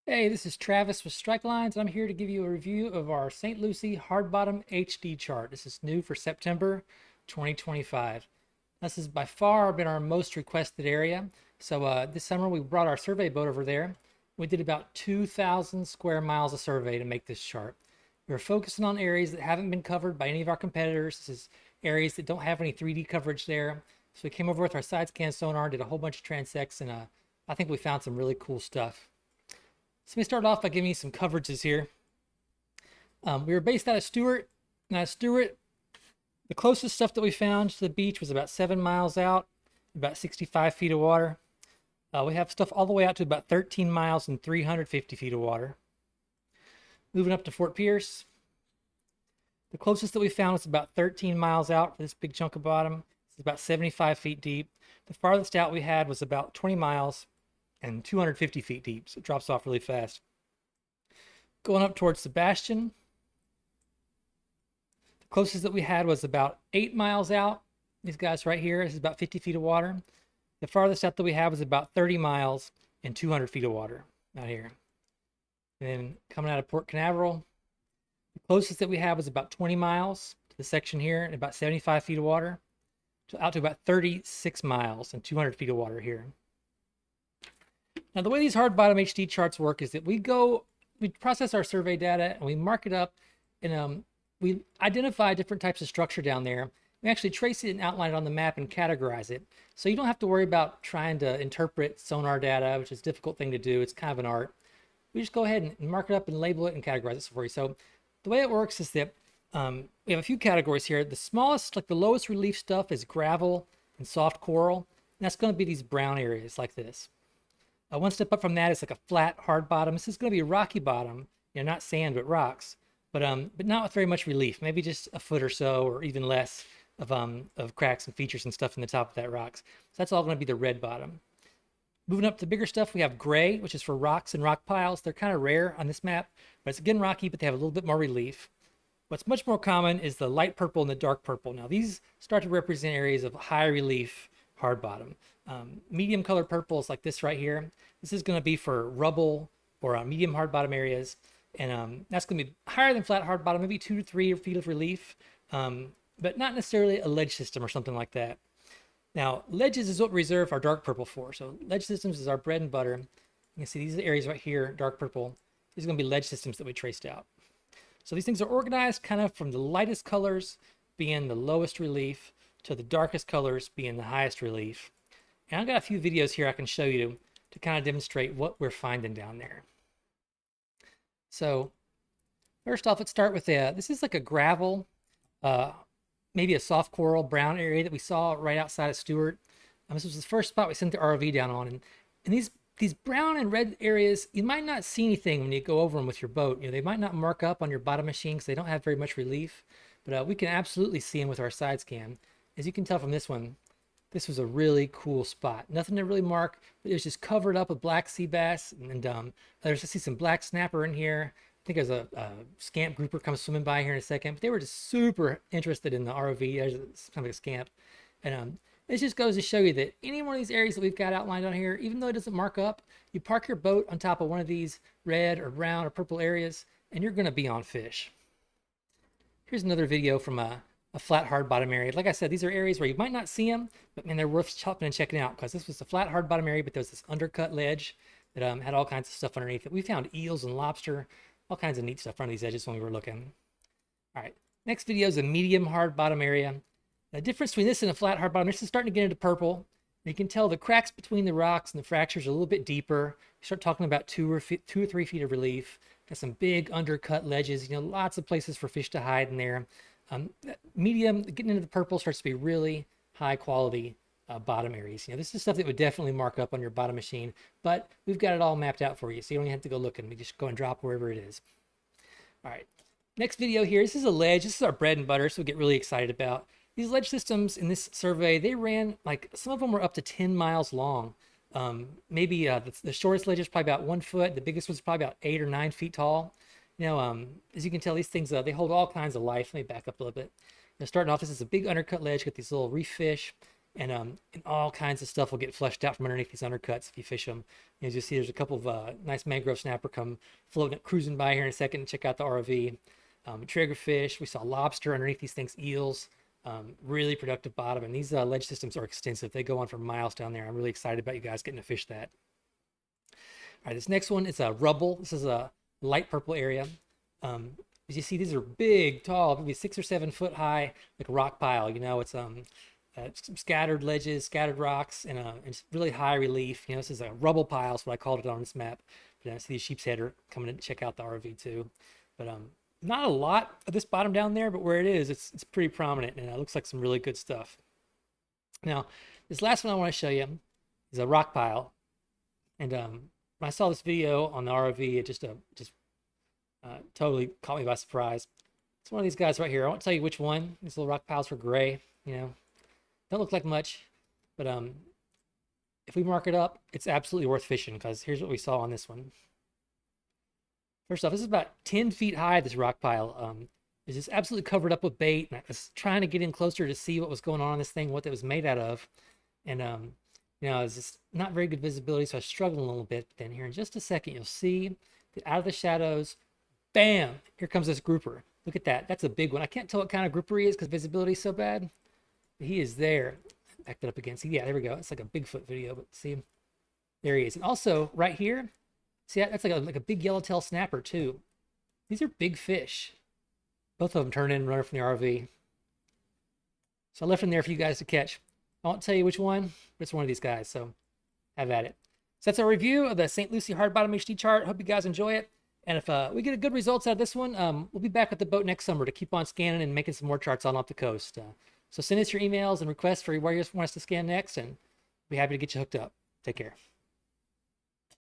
Hey, this is Travis with StrikeLines, and I'm here to give you a review of our St. Lucie Hard-Bottom HD chart. This is new for September 2025. This has by far been our most requested area. So this summer we brought our survey boat over there. We did about 2,000 square miles of survey to make this chart. We were focusing on areas that haven't been covered by any of our competitors. This is areas that don't have any 3D coverage there. So we came over with our side scan sonar, did a whole bunch of transects, and I think we found some really cool stuff. So let me start off by giving you some coverages here. We were based out of Stewart. Now, Stewart, the closest stuff that we found to the beach was about 7 miles out, about 65 feet of water. We have stuff all the way out to about 13 miles and 350 feet of water. Moving up to Fort Pierce, the closest that we found was about 13 miles out for this big chunk of bottom. It's about 75 feet deep. The farthest out we had was about 20 miles and 250 feet deep, so it drops off really fast. Going up towards Sebastian, the closest that we had was about 8 miles out. These guys right here, this is about 50 feet of water. The farthest out that we have was about 30 miles and 200 feet of water out here. And then coming out of Port Canaveral, the closest that we have was about 20 miles to the section here and about 75 feet of water, out to about 36 miles and 200 feet of water here. Now, the way these hard bottom HD charts work is that we process our survey data and we mark it up, and we identify different types of structure down there. We actually trace it and outline it on the map and categorize it. So you don't have to worry about trying to interpret sonar data, which is a difficult thing to do. It's kind of an art. We just go ahead and mark it up and label it and categorize it for you. So the way it works is that we have a few categories here. The smallest, like the lowest relief stuff, is gravel and soft coral. And that's going to be these brown areas like this. One step up from that is like a flat, hard bottom. This is going to be a rocky bottom, not sand, but rocks, but not with very much relief. Maybe just a foot or so, or even less of cracks and features and stuff in the top of that rocks. So that's all going to be the red bottom. Moving up to bigger stuff, we have gray, which is for rocks and rock piles. They're kind of rare on this map, but it's again rocky, but they have a little bit more relief. What's much more common is the light purple and the dark purple. Now these start to represent areas of high relief hard bottom. Medium colored purple is like this right here. This is going to be for rubble or medium hard bottom areas. And that's going to be higher than flat hard bottom, maybe 2 to 3 feet of relief, but not necessarily a ledge system or something like that. Now, ledges is what we reserve our dark purple for. So ledge systems is our bread and butter. You can see these are the areas right here, dark purple. These are going to be ledge systems that we traced out. So these things are organized kind of from the lightest colors being the lowest relief to the darkest colors being the highest relief. And I've got a few videos here I can show you to kind of demonstrate what we're finding down there. So first off, let's start with this is like a gravel, maybe a soft coral brown area that we saw right outside of Stewart. This was the first spot we sent the ROV down on. And these brown and red areas, you might not see anything when you go over them with your boat. They might not mark up on your bottom machine because they don't have very much relief, but we can absolutely see them with our side scan. As you can tell from this one, this was a really cool spot. Nothing to really mark, but it was just covered up with black sea bass. And there's I see some black snapper in here. I think there's a scamp grouper comes swimming by here in a second. But they were just super interested in the ROV. There's kind of a scamp. And it just goes to show you that any one of these areas that we've got outlined on here, even though it doesn't mark up, you park your boat on top of one of these red or brown or purple areas, and you're going to be on fish. Here's another video from a flat hard bottom area. Like I said, these are areas where you might not see them, but man, they're worth stopping and checking out because this was a flat hard bottom area, but there was this undercut ledge that had all kinds of stuff underneath it. We found eels and lobster, all kinds of neat stuff on these edges when we were looking. All right, next video is a medium hard bottom area. The difference between this and a flat hard bottom, this is starting to get into purple. You can tell the cracks between the rocks and the fractures are a little bit deeper. You start talking about 2 or 3 feet of relief. Got some big undercut ledges, lots of places for fish to hide in there. Medium, getting into the purple, starts to be really high quality bottom areas. This is stuff that would definitely mark up on your bottom machine, but we've got it all mapped out for you, so you don't even have to go looking. We just go and drop wherever it is. All right, next video here. This is a ledge. This is our bread and butter, so we get really excited about. These ledge systems in this survey, they ran, like, some of them were up to 10 miles long. Maybe the shortest ledge is probably about 1 foot. The biggest one's probably about 8 or 9 feet tall. As you can tell, these things, they hold all kinds of life. Let me back up a little bit. Starting off, this is a big undercut ledge. Got these little reef fish. and all kinds of stuff will get flushed out from underneath these undercuts if you fish them. As you see, there's a couple of nice mangrove snapper come floating, cruising by here in a second. Check out the ROV. Triggerfish. We saw lobster underneath these things, eels. Really productive bottom, and these ledge systems are extensive. They go on for miles down there. I'm really excited about you guys getting to fish that. All right, this next one is a rubble. This is a light purple area. As you see, these are big, tall, maybe 6 or 7 foot high, like a rock pile. You know, it's scattered ledges, scattered rocks, and it's really high relief. You know, this is a rubble pile, is what I called it on this map. But I see these sheep's head are coming to check out the RV too. But not a lot of this bottom down there, but where it is, it's pretty prominent, and it looks like some really good stuff. Now, this last one I want to show you is a rock pile. And when I saw this video on the ROV, it just totally caught me by surprise. It's one of these guys right here. I won't tell you which one. These little rock piles are gray, you know. Don't look like much, but if we mark it up, it's absolutely worth fishing, because here's what we saw on this one. First off, this is about 10 feet high, this rock pile. It's just absolutely covered up with bait, and I was trying to get in closer to see what was going on in this thing, what it was made out of. And, you know, it's just not very good visibility, so I was struggling a little bit. But then here in just a second, you'll see that out of the shadows, bam, here comes this grouper. Look at that. That's a big one. I can't tell what kind of grouper he is because visibility is so bad. But he is there. Back that up again. See, yeah, there we go. It's like a Bigfoot video, but see, there he is. And also, right here, see, that's like a big yellowtail snapper, too. These are big fish. Both of them turn in and run from the RV. So I left them there for you guys to catch. I won't tell you which one, but it's one of these guys, so have at it. So that's our review of the St. Lucie Hard Bottom HD chart. Hope you guys enjoy it. And if we get good results out of this one, we'll be back with the boat next summer to keep on scanning and making some more charts on off the coast. So send us your emails and requests for where you want us to scan next, and we'll be happy to get you hooked up. Take care.